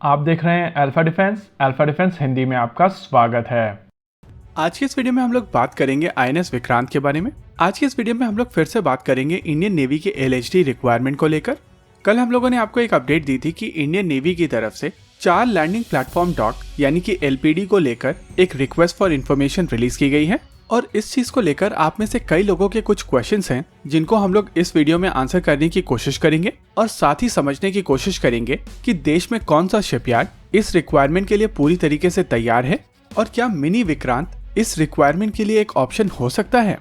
आप देख रहे हैं अल्फा डिफेंस हिंदी में आपका स्वागत है। आज के इस वीडियो में हम लोग बात करेंगे आईएनएस विक्रांत के बारे में। आज के इस वीडियो में हम लोग फिर से बात करेंगे इंडियन नेवी के एलएचडी रिक्वायरमेंट को लेकर। कल हम लोगों ने आपको एक अपडेट दी थी कि इंडियन नेवी की तरफ से 4 लैंडिंग प्लेटफॉर्म डॉक यानी कि एलपीडी को लेकर एक रिक्वेस्ट फॉर इन्फॉर्मेशन रिलीज की गई है। और इस चीज को लेकर आप में से कई लोगों के कुछ क्वेश्चंस हैं जिनको हम लोग इस वीडियो में आंसर करने की कोशिश करेंगे और साथ ही समझने की कोशिश करेंगे कि देश में कौन सा शिपयार्ड इस रिक्वायरमेंट के लिए पूरी तरीके से तैयार है और क्या मिनी विक्रांत इस रिक्वायरमेंट के लिए एक ऑप्शन हो सकता है।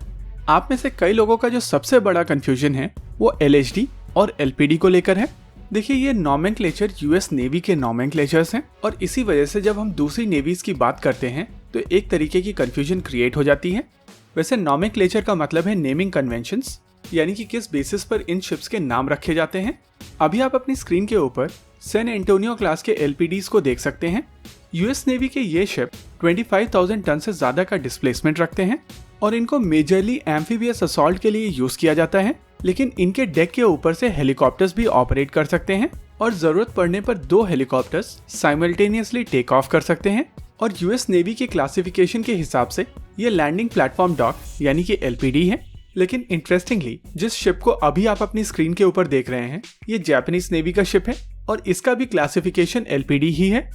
आप में से कई लोगों का जो सबसे बड़ा कंफ्यूजन है वो एलएचडी और एलपीडी को लेकर है। देखिए, ये नॉमेनक्लेचर यूएस नेवी के नॉमेनक्लेचर्स हैं और इसी वजह से जब हम दूसरी नेवीज की बात करते हैं तो एक तरीके की कंफ्यूजन क्रिएट हो जाती है। वैसे नॉमेनक्लेचर का मतलब है नेमिंग कन्वेंशंस, यानी कि किस बेसिस पर इन शिप्स के नाम रखे जाते हैं। अभी आप अपनी स्क्रीन के ऊपर सैन एंटोनियो क्लास के एलपीडीज को देख सकते हैं। यूएस नेवी के ये शिप 25,000 टन से ज्यादा का डिस्प्लेसमेंट रखते हैं और इनको मेजरली एम्फीबियस असॉल्ट के लिए यूज किया जाता है, लेकिन इनके डेक के ऊपर से हेलीकॉप्टर्स भी ऑपरेट कर सकते हैं और जरूरत पड़ने पर 2 हेलीकॉप्टर्स साइमल्टेनियसली टेक ऑफ कर सकते हैं। और यूएस नेवी के क्लासिफिकेशन के हिसाब से ये लैंडिंग प्लेटफॉर्म डॉक यानी कि एलपीडी है। लेकिन इंटरेस्टिंगली जिस शिप को अभी आप अपनी स्क्रीन के ऊपर देख रहे हैं ये जापानीज नेवी का शिप है और इसका भी क्लासिफिकेशन एलपीडी ही है।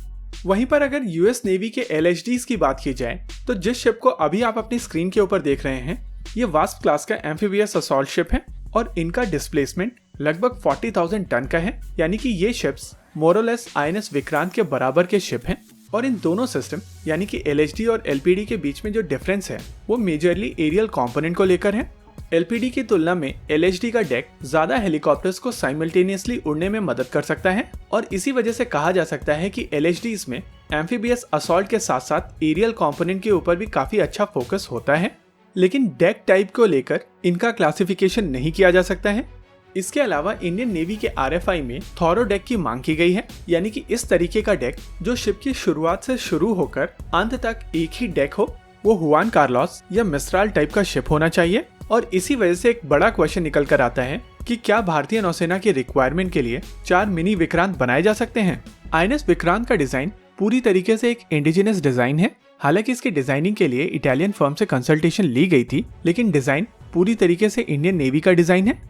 वहीं पर अगर यूएस नेवी के एलएचडीज की बात की जाए तो जिस शिप को अभी आप अपनी स्क्रीन के ऊपर देख रहे हैं ये वास्प क्लास का एम्फीबियस असॉल्ट शिप है और इनका डिस्प्लेसमेंट लगभग 40,000 टन का है, यानी कि ये शिप्स मोरलेस आईएनएस विक्रांत के बराबर के शिप हैं। और इन दोनों सिस्टम यानी कि एलएचडी और एलपीडी के बीच में जो डिफरेंस है वो मेजरली एरियल कंपोनेंट को लेकर है। एलपीडी की तुलना में एलएचडी का डेक ज्यादा हेलीकॉप्टर्स को साइमल्टेनियसली उड़ने में मदद कर सकता है और इसी वजह से कहा जा सकता है कि एलएचडीज में एम्फीबियस असॉल्ट के साथ साथ एरियल कंपोनेंट के ऊपर भी काफी अच्छा फोकस होता है। लेकिन डेक टाइप को लेकर इनका क्लासिफिकेशन नहीं किया जा सकता है। इसके अलावा इंडियन नेवी के आरएफआई में थॉरो डेक की मांग की गई है, यानी कि इस तरीके का डेक जो शिप की शुरुआत से शुरू होकर अंत तक एक ही डेक हो, वो हुआन कार्लोस या मिस्राल टाइप का शिप होना चाहिए। और इसी वजह से एक बड़ा क्वेश्चन निकल कर आता है कि क्या भारतीय नौसेना की रिक्वायरमेंट के लिए 4 मिनी विक्रांत बनाए जा सकते हैं। आईएनएस विक्रांत का डिजाइन पूरी तरीके से एक इंडिजिनस डिजाइन है। हालांकि इसकी डिजाइनिंग के लिए इटालियन फर्म से कंसल्टेशन ली गई थी, लेकिन डिजाइन पूरी तरीके से इंडियन नेवी का डिजाइन है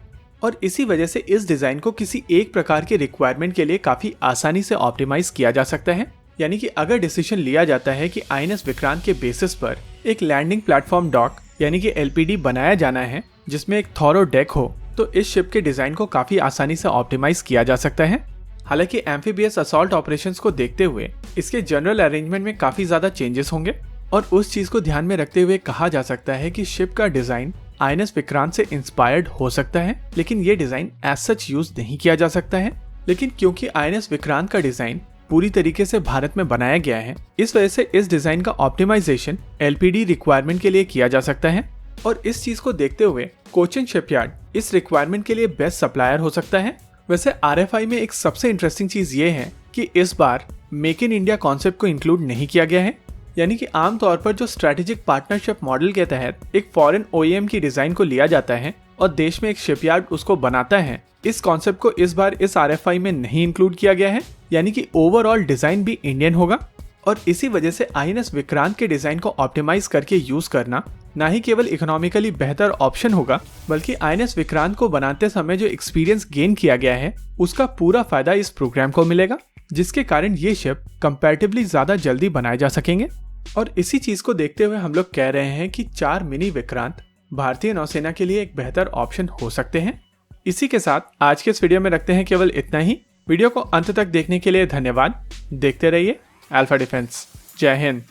और इसी वजह से इस डिजाइन को किसी एक प्रकार के रिक्वायरमेंट के लिए काफी आसानी से ऑप्टिमाइज किया जा सकता है। यानी कि अगर डिसीजन लिया जाता है कि आईएनएस विक्रांत के बेसिस पर एक लैंडिंग प्लेटफॉर्म डॉक यानी कि एलपीडी बनाया जाना है जिसमें एक थॉरो डेक हो, तो इस शिप के डिजाइन को काफी आसानी से ऑप्टिमाइज किया जा सकता है। हालांकि एम्फीबियस असॉल्ट ऑपरेशंस को देखते हुए इसके जनरल अरेंजमेंट में काफी ज्यादा चेंजेस होंगे और उस चीज को ध्यान में रखते हुए कहा जा सकता है कि शिप का डिजाइन आईएनएस विक्रांत से इंस्पायर्ड हो सकता है, लेकिन ये डिजाइन एज सच यूज नहीं किया जा सकता है। लेकिन क्योंकि आईएनएस विक्रांत का डिजाइन पूरी तरीके से भारत में बनाया गया है, इस वजह से इस डिजाइन का ऑप्टिमाइजेशन एलपीडी रिक्वायरमेंट के लिए किया जा सकता है। और इस चीज को देखते हुए कोचिन शिपयार्ड इस रिक्वायरमेंट के लिए बेस्ट सप्लायर हो सकता है। वैसे आरएफआई में एक सबसे इंटरेस्टिंग चीज ये है कि इस बार मेक इन इंडिया कॉन्सेप्ट को इंक्लूड नहीं किया गया है, यानी कि आमतौर पर जो स्ट्रेटेजिक पार्टनरशिप मॉडल के तहत एक फॉरेन ओईएम की डिजाइन को लिया जाता है और देश में एक शिपयार्ड उसको बनाता है, इस कॉन्सेप्ट को इस बार इस आरएफआई में नहीं इंक्लूड किया गया है। यानी कि ओवरऑल डिजाइन भी इंडियन होगा और इसी वजह से आईएनएस विक्रांत के डिजाइन को ऑप्टिमाइज करके यूज करना न ही केवल इकोनॉमिकली बेहतर ऑप्शन होगा, बल्कि आईएनएस विक्रांत को बनाते समय जो एक्सपीरियंस गेन किया गया है उसका पूरा फायदा इस प्रोग्राम को मिलेगा, जिसके कारण ये शिप कंपैरेटिवली ज्यादा जल्दी बनाए जा सकेंगे। और इसी चीज को देखते हुए हम लोग कह रहे हैं कि 4 मिनी विक्रांत भारतीय नौसेना के लिए एक बेहतर ऑप्शन हो सकते हैं। इसी के साथ आज के इस वीडियो में रखते हैं केवल इतना ही। वीडियो को अंत तक देखने के लिए धन्यवाद। देखते रहिए अल्फा डिफेंस। जय हिंद।